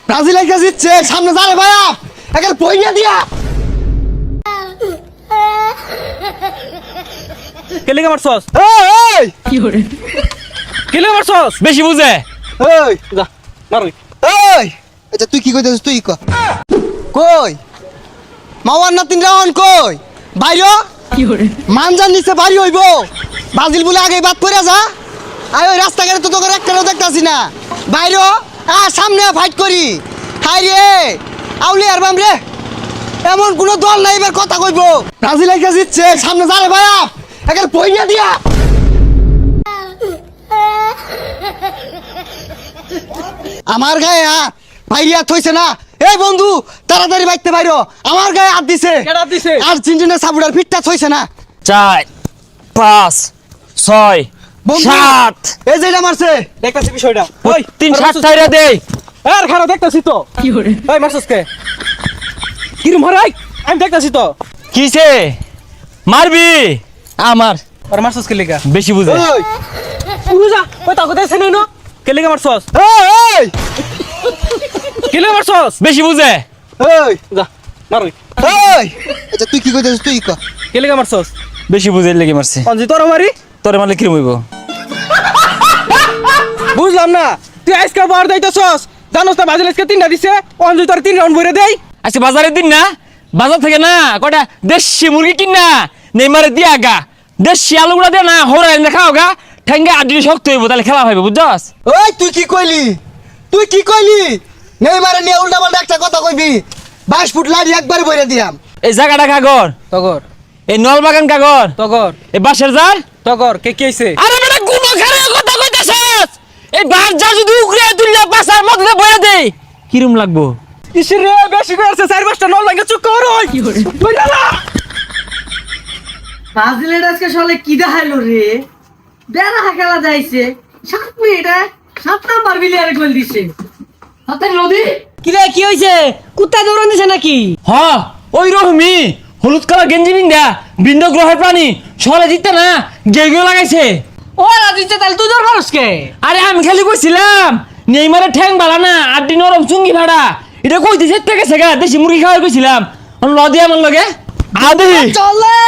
Brazil আইকা জিতছে সামনে যারে ভাইয়া একাল পইয়া দিয়া কেলে মারছস এই কি করে কেলে মারছস বেশি বুঝে এই যা মারুই এই আচ্ছা তুই কি কইতেছিস তুই কই মাওয়ার নাতিন রাওয়ান কই বাইরে কি করে মানজার নিচে বাড়ি হইব ব্রাজিল বলে আগে বাদ করে যা আয় ওই রাস্তাঘাটে তো তোকে একটাও দেখতাছি না বাইরে সামনে ফাইট করি হাই রে আউলি আর বাম রে এমন কোন দল নাই এবার কথা কইব ব্রাজিল আইকা জিতছে সামনে যারে ভাইয়া একাল পইয়া দিয়া আমার গায়ে ভাইয়া থইছে না এই বন্ধু তাড়াতাড়ি বাইতে বাইরো আমার গায়ে হাত দিছে কেডা দিছে? আর্জেন্টিনা সাবুড়ার ফিটটা থইছে না 4 5 6 বন্ধু 7 এই যেটা মারছে দেখতাছি বিষয়টা ওই 3 7 টাইরা দে আর খারাপ দেখতাছি তো কি করে ওই মারছস কে কিরম হরাই আমি দেখতাছি তো কিসে মারবি আমার আর মারছস কে লেগা বেশি বুঝে ওই বুঝা ওই তা কথা শুনে না কে লেগা মারছস এই কেলে মারছস বেশি বুঝে এই যা মারুই এই আচ্ছা তুই কি কইতেছিস তুই ক কে লেগা মারছস বেশি বুঝে লেগে মারছে অঞ্জি তোর মারি তোরে মারলে কিরম হইব বুঝলাম না তুই আজকে বার দাইতেছস জানোস না বাজারে আজকে 3টা দিছে অঞ্জি তোর 3 রাউন্ড ভরে দেই আজকে বাজারের দিন না বাজার থেকে না কটা দেশি মুরগি কিনা নেইমারে দিয়া গা দেশি আলুগুলা দে না হরাই না খাও গা ঠেঙ্গে আড্ডি শক্ত হইব তাহলে খেলা হইব বুঝছস ওই তুই কি কইলি নেইমারে নিয়ে উল্টা পাল্টা একটা কথা কইবি 22 ফুট লাড়ি একবার বইরা দিয়াম এই জায়গাটা কাগর তগর এই নলবাগান কাগর তগর এই বাসের জার তগর কে কি হইছে আরে বেটা গুনো খারে কথা কইতাছস এই বাস যা যদি উগরে দুল্লা পাসার মধ্যে বইয়া দেই কিরম লাগবো ইসরে বেশি করছে 4-5টা নল লাগে চুপ কর ওই কি করে কইরা না ব্রাজিলের আজকে সালে কি দেখাইলো রে বেড়া খেলা যাইছে 7 মিনিটে 7 নাম্বার বিলিয়ারে গোল দিছে হাতে নদী কি রে কি হইছে কুত্তা দৌড়ান দিছে নাকি হ ওই রহমি হলুদ কালার গেঞ্জি বিন্দা বৃন্দ গ্রহের প্রাণী সরে দিতে না গেগো লাগাইছে ও রাজিতে তাহলে তুই দৌড় পারস কে আরে আমি খালি কইছিলাম নেইমারে ঠ্যাং বালা না আড্ডি নরম চুঙ্গি ভাড়া এটা কইতে যেতে গেছে গা দেশি মুরগি খাওয়াই কইছিলাম লদি আমার লগে আদি চলে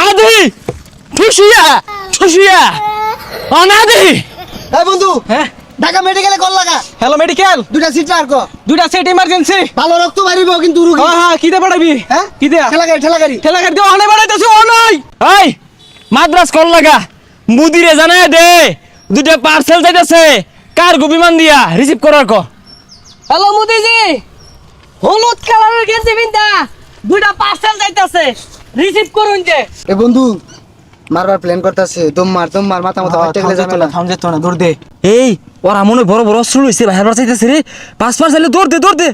আদি খুশিয়া খুশিয়া অনাদি এই বন্ধু হ্যাঁ ঢাকা মেডিকেলে কল লাগা হ্যালো মেডিকেল দুটা সিট আর ক দুইটা সেট ইমার্জেন্সি ভালো রক্ত বাড়িব কিন্তু রুগী হ্যাঁ হ্যাঁ কি দে পড়াবি হ্যাঁ কি দে ঠেলা গাড়ি ঠেলা গাড়ি দে অনে বাড়াইতেছে ও নাই এই মাদ্রাস কল লাগা মুদিরে জানায় দে দুটা পার্সেল যাইতাছে কার্গো বিমান দিয়া রিসিভ করার ক হ্যালো মোদিজি হলুদ কালারের গেঞ্জি বিন্দা দুইটা পার্সেল যাইতাছে রিসিভ করুন যে এ বন্ধু মারবার প্ল্যান করতেছে দম মার মাথা মাথা ফাইটে গেলে যাবে না থাম যেত না দৌড় দে এই ওরা মনে বড় বড় অস্ত্র লইছে বাইরে চাইতেছে রে পাঁচ পার্সেলে দৌড় দে